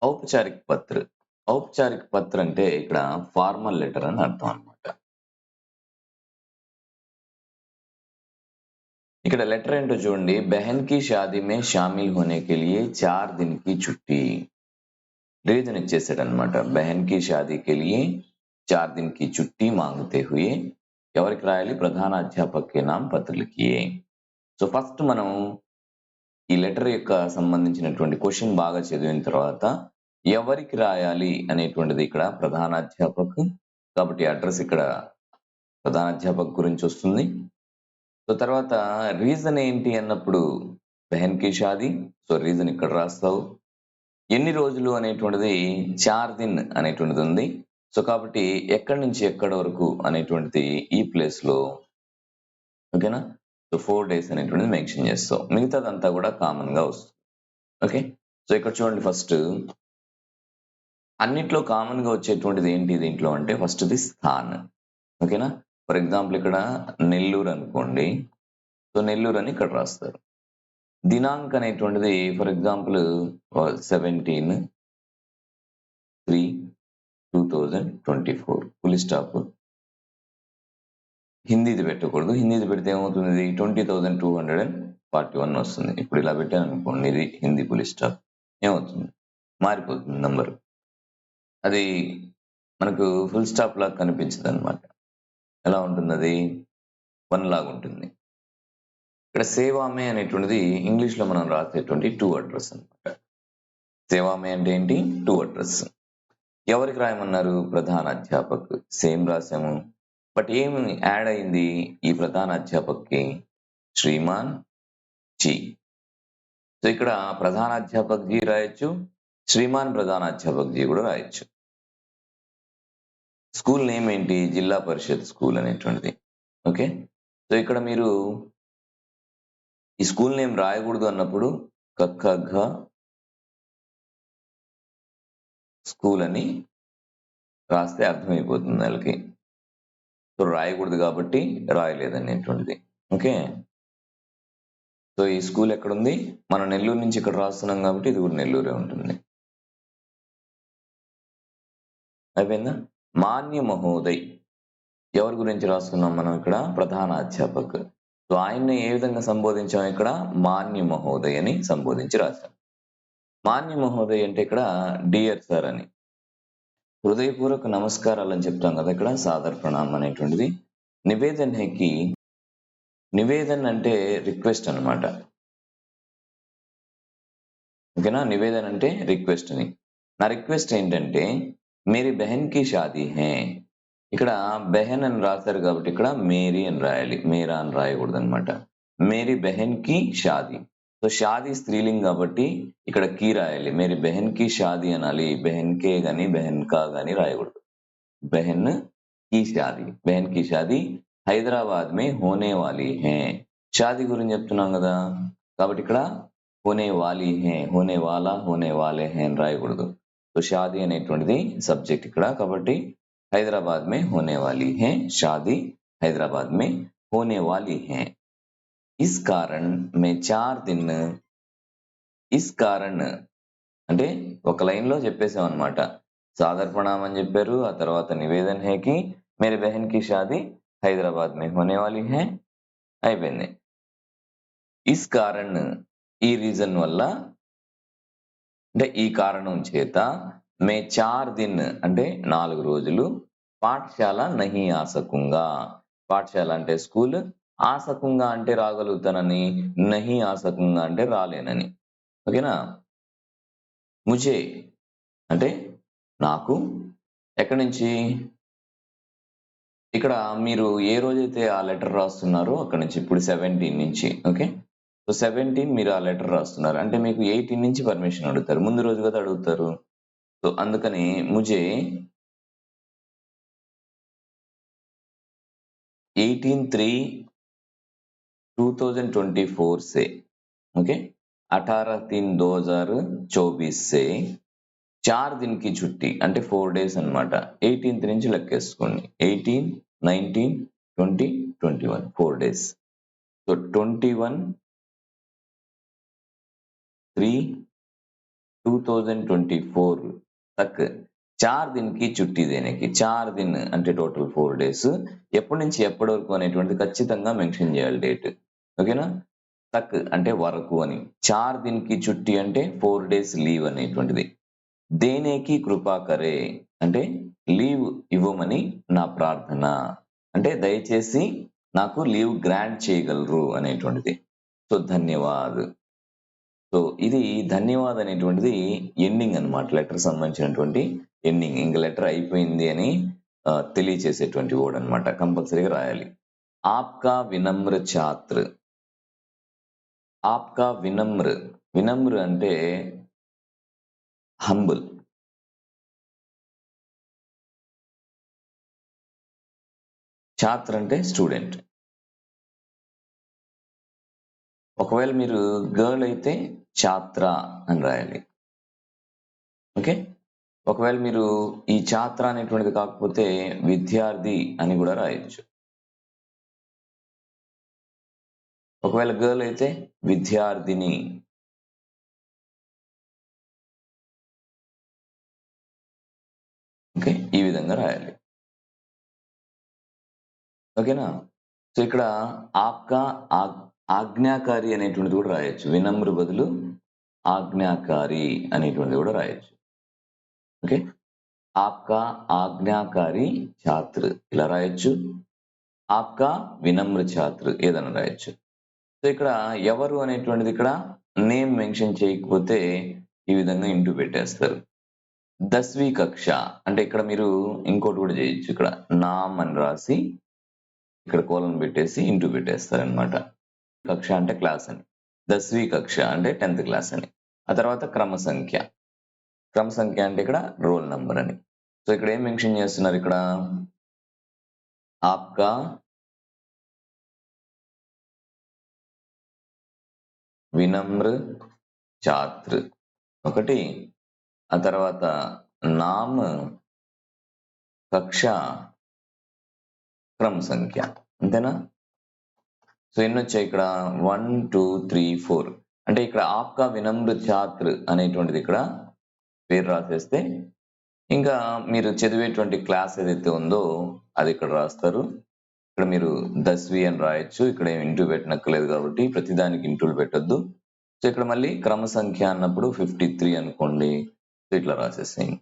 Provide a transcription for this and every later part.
ఔపచారిక పత్ర. ఔపచారిక పత్ర అంటే ఇక్కడ formal letter అని అర్థం అన్నమాట. ఇక్కడ లెటర్ ఏంటో చూడండి. బెహన్ కి షాదీ మే షామిల్ హోనే కే లియే 4 दिन की छुट्टी. రీజన్ ఇచ్చేసాడు అనమాట. బెహన్ కి షాదీ కే లియే 4 दिन की छुट्टी మాంగతే హుయే. ఎవరికి రాయాలి? ప్రధాన అధ్యాపక్ కే నామ్ పత్ర లిఖియే. సో ఫస్ట్ మనం ఈ లెటర్ యొక్క సంబంధించినటువంటి క్వశ్చన్ బాగా చదివిన తర్వాత ఎవరికి రాయాలి అనేటువంటిది ఇక్కడ ప్రధానాధ్యాపక్. కాబట్టి అడ్రస్ ఇక్కడ ప్రధానాధ్యాపక్ గురించి వస్తుంది. సో తర్వాత రీజన్ ఏంటి అన్నప్పుడు బెహన్ కి షాదీ. సో రీజన్ ఇక్కడ రాస్తావు. ఎన్ని రోజులు అనేటువంటిది 4 दिन అనేటువంటిది ఉంది. సో కాబట్టి ఎక్కడి నుంచి ఎక్కడి వరకు అనేటువంటిది ఈ ప్లేస్ లో ఓకేనా. సో 4 days అనేటువంటిది మెన్షన్ చేస్తావు. మిగతాదంతా కూడా కామన్ గా వస్తుంది. ఓకే. సో ఇక్కడ చూడండి ఫస్ట్ అన్నిట్లో కామన్ గా వచ్చేటువంటిది ఏంటి దీంట్లో అంటే ఫస్ట్ ది స్థాన్. ఓకేనా. ఫర్ ఎగ్జాంపుల్ ఇక్కడ నెల్లూరు అనుకోండి. సో నెల్లూరు అని ఇక్కడ రాస్తారు. దినాంక్ అనేటువంటిది ఫర్ ఎగ్జాంపుల్ 17/3/2024 ఫుల్ స్టాప్. హిందీది పెట్టకూడదు. హిందీది పెడితే ఏమవుతుంది? 20,241 వస్తుంది. ఇప్పుడు ఇలా పెట్టాను అనుకోండి, ఇది హిందీ ఫుల్ స్టాప్, ఏమవుతుంది? మారిపోతుంది నంబర్. అది మనకు ఫుల్ స్టాప్ లాగా కనిపించదు అనమాట. ఎలా ఉంటుంది? అది 1 లాగా ఉంటుంది. ఇక్కడ సేవామే అనేటువంటిది ఇంగ్లీష్ లో మనం రాసేటువంటి టు అడ్రస్ అనమాట. సేవామే అంటే ఏంటి? To address. ఎవరికి రాయమన్నారు? ప్రధాన అధ్యాపక్. సేమ్ రాసాము. బట్ ఏమి యాడ్ అయింది ఈ ప్రధాన అధ్యాపక్కి? శ్రీమాన్ జీ. సో ఇక్కడ ప్రధాన అధ్యాపక్ జీ రాయొచ్చు, శ్రీమాన్ ప్రధాన అధ్యాపక్ జీ కూడా రాయొచ్చు. స్కూల్ నేమ్ ఏంటి? జిల్లా పరిషత్ స్కూల్ అనేటువంటిది. ఓకే. సో ఇక్కడ మీరు ఈ స్కూల్ నేమ్ రాయకూడదు అన్నప్పుడు కక్కఘ స్కూల్ అని రాస్తే అర్థమైపోతుంది వాళ్ళకి. సో రాయకూడదు కాబట్టి రాయలేదనేటువంటిది. ఓకే. సో ఈ స్కూల్ ఎక్కడుంది? మనం నెల్లూరు నుంచి ఇక్కడ రాస్తున్నాం కాబట్టి ఇది కూడా నెల్లూరే ఉంటుంది. అయిపోయిందా? మాన్య మహోదయ్ ఎవరి గురించి రాస్తున్నాం మనం ఇక్కడ? ప్రధాన అధ్యాపక్. సో ఆయన్ని ఏ విధంగా సంబోధించాం? ఇక్కడ మాన్య మహోదయ్ అని సంబోధించి రాశాం. మాన్య మహోదయ్ అంటే ఇక్కడ డియర్ సార్ అని. హృదయపూర్వక నమస్కారాలు అని చెప్తాం కదా ఇక్కడ, సాదర్ ప్రణామ్ అనేటువంటిది. నివేదన్ హేకి, నివేదన్ అంటే రిక్వెస్ట్ అనమాట. ఓకేనా. నివేదన్ అంటే రిక్వెస్ట్ అని. నా రిక్వెస్ట్ ఏంటంటే మేరీ బెహన్ కి షాదీ హే. ఇక్కడ బెహన్ అని రాశారు కాబట్టి ఇక్కడ మేరీ అని రాయాలి, మేరా అని రాయకూడదు అనమాట. మేరీ బెహన్ కి షాదీ. సో షాదీ స్త్రీలింగ్ కాబట్టి ఇక్కడ కీ రాయాలి. మేరీ బెహన్ కి షాదీ అనాలి. బెహన్ కే గాని బెహన్ కా గాని రాయకూడదు. బెహన్ కి షాదీ. బెహన్ కి షాదీ హైదరాబాద్ మే హోనే వాలి హే. షాదీ గురించి చెప్తున్నాం కదా, కాబట్టి ఇక్కడ హోనే వాలి హే, హోనే వాలా, హోనే వాలే హే అని రాయకూడదు. సో షాదీ అనేటువంటిది సబ్జెక్ట్ ఇక్కడ, కాబట్టి హైదరాబాద్ మే హోనే వాలి హే. షాదీ హైదరాబాద్ మే హోనే వాలి హే. ఇస్ కారణ్ మే 4 दिन. ఇస్ కారణ్ అంటే ఒక లైన్ లో చెప్పేసాం అనమాట. సాదర్ ప్రణామ్ అని చెప్పారు, ఆ తర్వాత నివేదన్ హేకి మేరీ బెహన్ కి షాదీ హైదరాబాద్ మే హోనే వాలి హే. అయిపోయింది. ఇస్ కారణ్ ఈ రీజన్ వల్ల అంటే ఈ కారణం చేత మే 4 दिन అంటే 4 రోజులు పాఠశాల నహి ఆసకుంగా. పాఠశాల అంటే స్కూల్, ఆసకుంగా అంటే రాగలుగుతానని, నహి ఆసకుంగా అంటే రాలేనని. ఓకేనా. ముజే అంటే నాకు, ఎక్కడి నుంచి? ఇక్కడ మీరు ఏ రోజైతే ఆ లెటర్ రాస్తున్నారో అక్కడి నుంచి, ఇప్పుడు 17 నుంచి. ఓకే. సో 17 మీరు ఆ లెటర్ రాస్తున్నారు అంటే మీకు 18 నుంచి పర్మిషన్ అడుగుతారు. ముందు రోజు కదా అడుగుతారు. సో అందుకని ముజే 18/3/2024 से ओके 18/3/2024 से 4 दिन की छुट्टी అంటే 4 days అన్నమాట. 18th నుంచి లెక్కేసుకోండి. 18, 19, 20, 21 4 days. సో 21/3/2024 2024 तक 4 दिन की छुट्टी देने की 4 दिन అంటే టోటల్ 4 డేస్ ఎప్పటి నుంచి ఎప్పటి వరకు అనేటువంటిది ఖచ్చితంగా మెన్షన్ చేయాలి డేట్ ఓకేనా తక్ అంటే వరకు అని 4 दिन की छुट्टी అంటే 4 డేస్ లీవ్ అనేటువంటిది దేనేకి కృపా కరే అంటే లీవ్ ఇవ్వమని నా ప్రార్థన అంటే దయచేసి నాకు లీవ్ గ్రాంట్ చేయగలరు అనేటువంటిది సో ధన్యవాద్ సో ఇది ధన్యవాద్ అనేటువంటిది ఎండింగ్ అన్నమాట లెటర్ సంబంధించినటువంటి ఎండింగ్ ఇంక లెటర్ అయిపోయింది అని తెలియచేసేటువంటి వర్డ్ అన్నమాట కంపల్సరీగా రాయాలి ఆప్కా వినమ్ర ఛాత్ర ఆప్కా వినమ్ర అంటే హంబుల్ ఛాత్ర అంటే స్టూడెంట్ ఒకవేళ మీరు గర్ల్ అయితే ఛాత్ర అని రాయాలి ఓకే ఒకవేళ మీరు ఈ ఛాత్ర అనేటువంటిది కాకపోతే విద్యార్థి అని కూడా రాయొచ్చు ఒకవేళ గర్ల్ అయితే విద్యార్థిని ఓకే ఈ విధంగా రాయాలి ఓకేనా సో ఇక్కడ ఆప్కా ఆజ్ఞాకారి అనేటువంటిది కూడా రాయొచ్చు వినమ్ర బదులు ఆజ్ఞాకారి అనేటువంటిది కూడా రాయొచ్చు ఓకే ఆప్కా ఆజ్ఞాకారి ఛాత్ర ఇలా రాయొచ్చు ఆప్కా వినమ్ర ఛాత్ర ఏదైనా రాయొచ్చు సో ఇక్కడ ఎవరు అనేటువంటిది ఇక్కడ నేమ్ మెన్షన్ చేయకపోతే ఈ విధంగా ఇంటూ పెట్టేస్తారు 10वीं కక్ష అంటే ఇక్కడ మీరు ఇంకోటి కూడా చేయొచ్చు ఇక్కడ నామ్ అని రాసి ఇక్కడ కోలన్ పెట్టేసి ఇంటూ పెట్టేస్తారనమాట కక్ష అంటే క్లాస్ అని 10वीं కక్ష అంటే 10th క్లాస్ అని ఆ తర్వాత క్రమ సంఖ్య అంటే ఇక్కడ రోల్ నంబర్ అని సో ఇక్కడ ఏం మెన్షన్ చేస్తున్నారు ఇక్కడ ఆప్కా వినమ్ర ఛాత్ర ఒకటి ఆ తర్వాత నామ్ కక్ష క్రమ సంఖ్య అంతేనా సో ఎన్ని వచ్చాయి ఇక్కడ 1 2 3 4 అంటే ఇక్కడ ఆప్కా వినమ్ర ఛాత్ర అనేటువంటిది ఇక్కడ పేరు రాసేస్తే ఇంకా మీరు చదివేటువంటి క్లాస్ ఏదైతే ఉందో అది ఇక్కడ రాస్తారు ఇక్కడ మీరు 10वीं అని రాయొచ్చు ఇక్కడ ఏమి ఇంటూ పెట్టనక్కర్లేదు కాబట్టి ప్రతిదానికి ఇంటూలు పెట్టొద్దు సో ఇక్కడ మళ్ళీ క్రమ సంఖ్య అన్నప్పుడు 53 అనుకోండి సో ఇట్లా రాసేసేయండి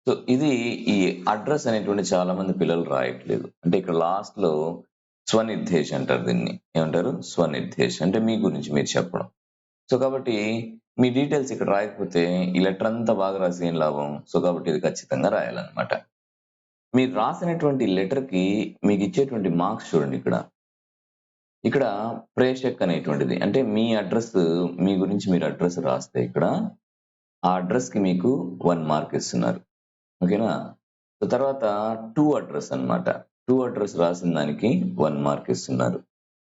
సో ఇది ఈ అడ్రస్ అనేటువంటి చాలా మంది పిల్లలు రాయట్లేదు అంటే ఇక్కడ లాస్ట్ లో స్వనిర్దేశ్ అంటారు దీన్ని ఏమంటారు స్వనిర్దేశ్ అంటే మీ గురించి మీరు చెప్పడం సో కాబట్టి మీ డీటెయిల్స్ ఇక్కడ రాయకపోతే ఈ లెటర్ అంతా బాగా రాసి ఏం లాభం సో కాబట్టి ఇది ఖచ్చితంగా రాయాలన్నమాట మీరు రాసినటువంటి లెటర్ కి మీకు ఇచ్చేటువంటి మార్క్స్ చూడండి ఇక్కడ ప్రేషక్ అనేటువంటిది అంటే మీ అడ్రస్ మీ గురించి మీరు అడ్రస్ రాస్తే ఇక్కడ ఆ అడ్రస్ కి మీకు 1 మార్క్ ఇస్తున్నారు ఓకేనా తర్వాత 2 అడ్రస్ అన్నమాట 2 అడ్రస్ రాసిన దానికి 1 మార్క్ ఇస్తున్నారు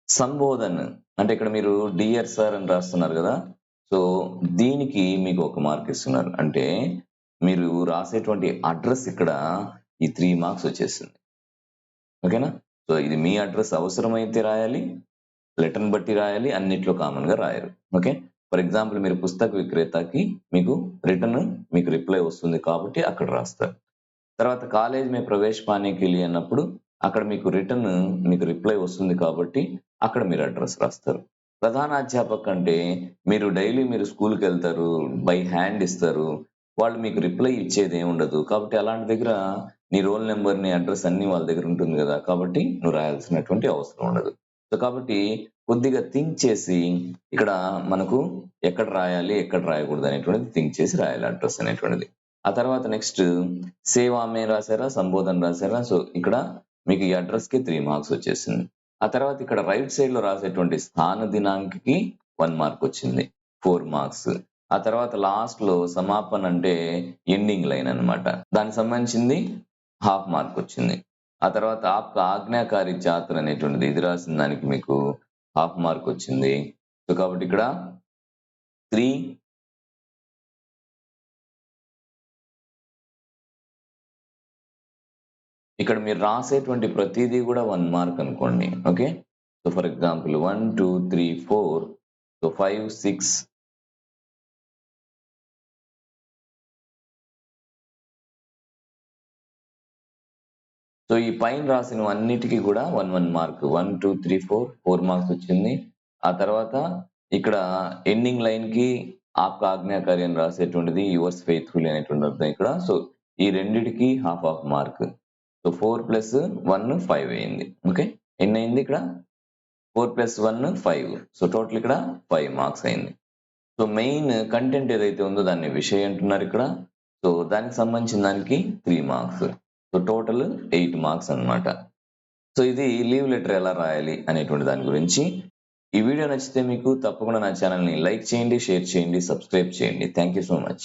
సంబోధన్ అంటే ఇక్కడ మీరు డియర్ సార్ అని రాస్తున్నారు కదా సో దీనికి మీకు 1 మార్క్ ఇస్తున్నారు అంటే మీరు రాసేటువంటి అడ్రస్ ఇక్కడ ఈ 3 మార్క్స్ వచ్చేసింది ఓకేనా సో ఇది మీ అడ్రస్ అవసరమైతే రాయాలి లెటర్ని బట్టి రాయాలి అన్నిట్లో కామన్ గా రాయరు ఓకే ఫర్ ఎగ్జాంపుల్ మీరు పుస్తక విక్రేతకి మీకు రిటర్న్ మీకు రిప్లై వస్తుంది కాబట్టి అక్కడ రాస్తారు తర్వాత కాలేజ్ మే ప్రవేశ్ పానేకి వెళ్ళి అన్నప్పుడు అక్కడ మీకు రిటర్న్ మీకు రిప్లై వస్తుంది కాబట్టి అక్కడ మీరు అడ్రస్ రాస్తారు ప్రధానాధ్యాపక్ అంటే మీరు డైలీ మీరు స్కూల్కి వెళ్తారు బై హ్యాండ్ ఇస్తారు వాళ్ళు మీకు రిప్లై ఇచ్చేది ఏమి ఉండదు కాబట్టి అలాంటి దగ్గర నీ రోల్ నెంబర్ నీ అడ్రస్ అన్ని వాళ్ళ దగ్గర ఉంటుంది కదా కాబట్టి నువ్వు రాయాల్సినటువంటి అవసరం ఉండదు సో కాబట్టి కొద్దిగా థింక్ చేసి ఇక్కడ మనకు ఎక్కడ రాయాలి ఎక్కడ రాయకూడదు అనేటువంటిది థింక్ చేసి రాయాలి అడ్రస్ అనేటువంటిది ఆ తర్వాత నెక్స్ట్ సేవ్ ఆమె రాశారా సంబోధన రాశారా సో ఇక్కడ మీకు ఈ అడ్రస్ కి 3 మార్క్స్ వచ్చేసింది ఆ తర్వాత ఇక్కడ రైట్ సైడ్ లో రాసేటువంటి స్థాన దినాంకకి 1 మార్క్ వచ్చింది 4 మార్క్స్ ఆ తర్వాత లాస్ట్ లో సమాపన అంటే ఎండింగ్ లైన్ అన్నమాట దానికి సంబంధించింది 1/2 మార్క్ వచ్చింది ఆ తర్వాత ఆప్కా ఆజ్ఞాకారి ఛాత్ర అనేటువంటిది ఇది రాసిన దానికి మీకు 1/2 మార్క్ వచ్చింది సో కాబట్టి ఇక్కడ 3 ఇక్కడ మీరు రాసేటువంటి ప్రతిదీ కూడా 1 మార్క్ అనుకోండి okay so for example 1 2 3 4 so 5 6 so ఈ పైన రాసిన అన్నిటికీ కూడా 1 మార్క్ 1 2 3 4 మార్క్స్ వచ్చింది. ఆ తర్వాత ఇక్కడ ఎండింగ్ లైన్ కి ఆప్కా ఆజ్ఞాకారి అని రాసేటువంటిది యువర్స్ ఫెయిత్ఫుల్లీ అనేటువంటి అర్థం ఇక్కడ. సో ఈ రెండిటికి హాఫ్ మార్క్. సో 4 ప్లస్ 1 5 అయింది. ఓకే, ఎన్ని అయింది ఇక్కడ? 4 ప్లస్ 1 5. సో టోటల్ ఇక్కడ 5 మార్క్స్ అయింది. సో మెయిన్ కంటెంట్ ఏదైతే ఉందో దాన్ని విషయం అంటున్నారు ఇక్కడ. సో దానికి సంబంధించిన దానికి 3 మార్క్స్. సో టోటల్ 8 మార్క్స్ అన్నమాట. సో ఇది లీవ్ లెటర్ ఎలా రాయాలి అనేటువంటి దాని గురించి. ఈ వీడియో నచ్చితే మీకు తప్పకుండా నా ఛానల్ని లైక్ చేయండి, షేర్ చేయండి, సబ్స్క్రైబ్ చేయండి. Thank you so much.